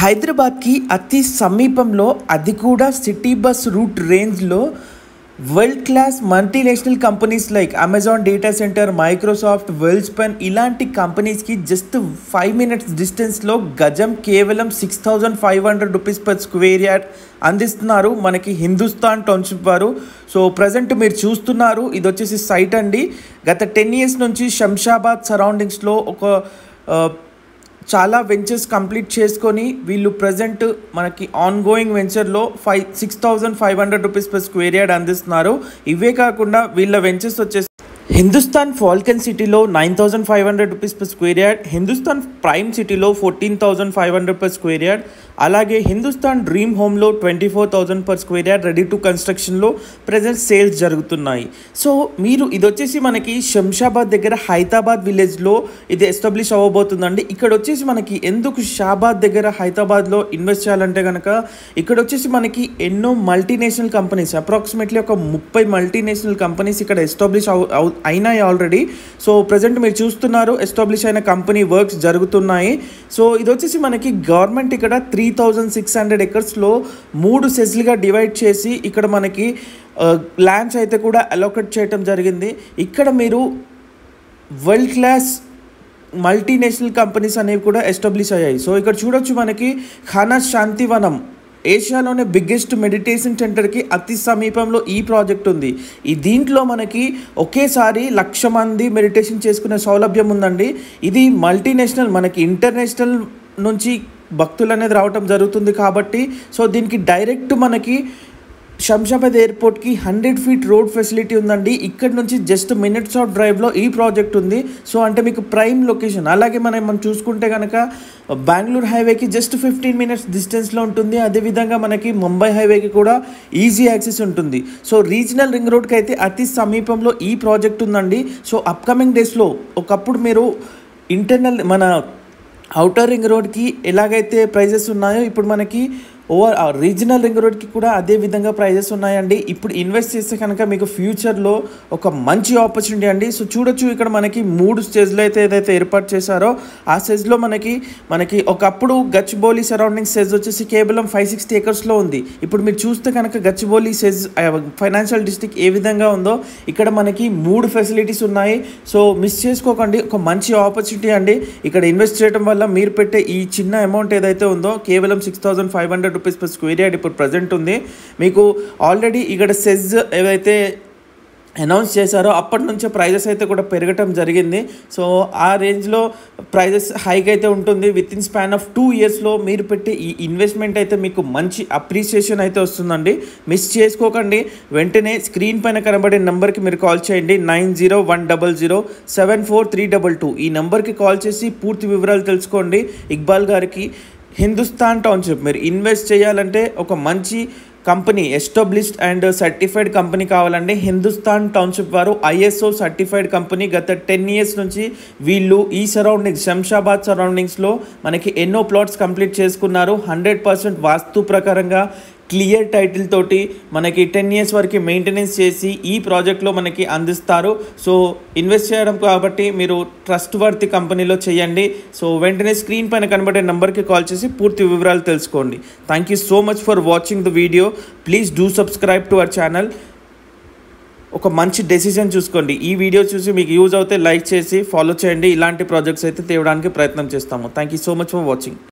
హైదరాబాద్కి అతి సమీపంలో, అది కూడా సిటీ బస్ రూట్ రేంజ్లో world class multinational companies like Amazon data centre, Microsoft, Welspun ఇలాంటి కంపెనీస్కి జస్ట్ 5 minutes డిస్టెన్స్లో గజం కేవలం 6,500 రూపీస్ పర్ స్క్వేర్ యార్డ్ అందిస్తున్నారు మనకి హిందుస్థాన్ టౌన్షిప్ వారు. సో ప్రజెంట్ మీరు చూస్తున్నారు, ఇది వచ్చేసి సైట్ అండి. గత 10 years నుంచి శంషాబాద్ సరౌండింగ్స్లో ఒక చాలా వెంచర్స్ కంప్లీట్ చేసుకొని వీళ్ళు ప్రజెంట్ మనకి ఆన్గోయింగ్ వెంచర్లో 6,500 రూపీస్ పర్ స్క్వేర్ యార్డ్ అందిస్తున్నారు. ఇవే కాకుండా వీళ్ళ వెంచర్స్ వచ్చేసి హిందుస్థాన్ ఫాల్కన్ సిటీలో 9,500 rupees per square yard, Hindustan prime సిటీలో 14,500 పర్ స్క్వేర్ యార్డ్, అలాగే హిందుస్థాన్ డ్రీమ్ హోమ్లో 24,000 per square yard ready to కన్స్ట్రక్షన్లో ప్రజెంట్ సేల్స్ జరుగుతున్నాయి. సో మీరు ఇది వచ్చేసి మనకి శంషాబాద్ దగ్గర హైదరాబాద్ విలేజ్లో ఇది ఎస్టాబ్లిష్ అవ్వబోతుందండి. ఇక్కడ వచ్చేసి మనకి ఎందుకు షాబాద్ దగ్గర హైదరాబాద్లో ఇన్వెస్ట్ చేయాలంటే కనుక ఇక్కడ వచ్చేసి మనకి ఎన్నో మల్టీనేషనల్ కంపెనీస్, అప్రాక్సిమేట్లీ ఒక 30 మల్టీనేషనల్ కంపెనీస్ ఇక్కడ ఎస్టాబ్లిష్ అయినాయి ఆల్రెడీ. సో ప్రజెంట్ మీరు చూస్తున్నారు ఎస్టాబ్లిష్ అయిన కంపెనీ వర్క్స్ జరుగుతున్నాయి. సో ఇది వచ్చేసి మనకి గవర్నమెంట్ ఇక్కడ 3,600 acresలో 3 సెజ్లుగా డివైడ్ చేసి ఇక్కడ మనకి ల్యాండ్స్ అయితే కూడా అలోకేట్ చేయడం జరిగింది. ఇక్కడ మీరు వరల్డ్ క్లాస్ మల్టీనేషనల్ కంపెనీస్ అనేవి కూడా ఎస్టాబ్లిష్ అయ్యాయి. సో ఇక్కడ చూడొచ్చు మనకి ఖానా శాంతివనం ఏషియాలోనే బిగ్గెస్ట్ మెడిటేషన్ సెంటర్కి అతి సమీపంలో ఈ ప్రాజెక్ట్ ఉంది. దీంట్లో మనకి ఒకేసారి 1,00,000 మంది మెడిటేషన్ చేసుకునే సౌలభ్యం ఉందండి. ఇది మల్టీనేషనల్, మనకి ఇంటర్నేషనల్ నుంచి భక్తులు అనేది రావటం జరుగుతుంది కాబట్టి సో దీనికి డైరెక్ట్ మనకి శంషాబాద్ ఎయిర్పోర్ట్కి 100 feet రోడ్ ఫెసిలిటీ ఉందండి. ఇక్కడ నుంచి జస్ట్ మినిట్స్ ఆఫ్ డ్రైవ్లో ఈ ప్రాజెక్ట్ ఉంది. సో అంటే మీకు ప్రైమ్ లొకేషన్. అలాగే మనం చూసుకుంటే కనుక బెంగళూరు హైవేకి జస్ట్ 15 minutes డిస్టెన్స్లో ఉంటుంది. అదేవిధంగా మనకి ముంబై హైవేకి కూడా ఈజీ యాక్సెస్ ఉంటుంది. సో రీజనల్ రింగ్ రోడ్కి అయితే అతి సమీపంలో ఈ ప్రాజెక్ట్ ఉందండి. సో అప్కమింగ్ డేస్లో ఒకప్పుడు మీరు ఇంటర్నల్ మన ఔటర్ రింగ్ రోడ్కి ఎలాగైతే ప్రైజెస్ ఉన్నాయో ఇప్పుడు మనకి రీజనల్ రింగ్ రోడ్కి కూడా అదే విధంగా ప్రైజెస్ ఉన్నాయండి. ఇప్పుడు ఇన్వెస్ట్ చేస్తే కనుక మీకు ఫ్యూచర్లో ఒక మంచి ఆపర్చునిటీ అండి. సో చూడొచ్చు ఇక్కడ మనకి 3 స్టేజ్లు అయితే ఏదైతే ఏర్పాటు చేశారో ఆ స్టేజ్లో మనకి ఒకప్పుడు గచ్చిబౌలి సరౌండింగ్ స్టేజ్ వచ్చేసి కేవలం 560 acresలో ఉంది. ఇప్పుడు మీరు చూస్తే కనుక గచ్చిబౌలి స్టేజ్ ఫైనాన్షియల్ డిస్ట్రిక్ట్ ఏ విధంగా ఉందో ఇక్కడ మనకి 3 ఫెసిలిటీస్ ఉన్నాయి. సో మిస్ చేసుకోకండి, ఒక మంచి ఆపర్చునిటీ అండి. ఇక్కడ ఇన్వెస్ట్ చేయడం వల్ల మీరు పెట్టే ఈ చిన్న అమౌంట్ ఏదైతే ఉందో కేవలం 6,500 రూపీస్ పర్ స్క్వేర్ యార్డ్ ఇప్పుడు ప్రజెంట్ ఉంది. మీకు ఆల్రెడీ ఇక్కడ సెజ్ ఏవైతే అనౌన్స్ చేశారో అప్పటి నుంచే ప్రైజెస్ అయితే కూడా పెరగటం జరిగింది. సో ఆ రేంజ్లో ప్రైజెస్ హైక్ అయితే ఉంటుంది. విత్ ఇన్ స్పాన్ ఆఫ్ 2 yearsలో మీరు పెట్టే ఈ ఇన్వెస్ట్మెంట్ అయితే మీకు మంచి అప్రిసియేషన్ అయితే వస్తుందండి. మిస్ చేసుకోకండి. వెంటనే స్క్రీన్ పైన కనబడే నెంబర్కి మీరు కాల్ చేయండి. 90,100,74322 ఈ నెంబర్కి కాల్ చేసి పూర్తి వివరాలు తెలుసుకోండి. ఇక్బాల్ గారికి హిందుస్థాన్ టౌన్షిప్ మీరు ఇన్వెస్ట్ చేయాలంటే ఒక మంచి company, established and certified company కావాలండి. హిందుస్థాన్ టౌన్షిప్ వారు ISO సర్టిఫైడ్ కంపెనీ. గత 10 years నుంచి వీళ్ళు ఈ సరౌండింగ్స్ శంషాబాద్ సరౌండింగ్స్లో మనకి ఎన్నో ప్లాట్స్ కంప్లీట్ చేసుకున్నారు. 100% వాస్తు ప్రకారంగా క్లియర్ టైటిల్ తోటి మనకి 10 years వరకు మెయింటెనెన్స్ చేసి ఈ ప్రాజెక్ట్లో మనకి అందిస్తారు. సో ఇన్వెస్ట్ చేయడం కాబట్టి మీరు ట్రస్ట్ వర్తీ కంపెనీలో చేయండి. సో వెంటనే స్క్రీన్ పైన కనబడే నెంబర్కి కాల్ చేసి పూర్తి వివరాలు తెలుసుకోండి. Thank you so much for watching the video. Please do subscribe to our channel. ఒక మంచి డెసిషన్ చూసుకోండి. ఈ వీడియో చూసి మీకు యూజ్ అవుతే లైక్ చేసి ఫాలో చేయండి. ఇలాంటి ప్రాజెక్ట్స్ అయితే తేవడానికి ప్రయత్నం చేస్తాము. Thank you so much for watching.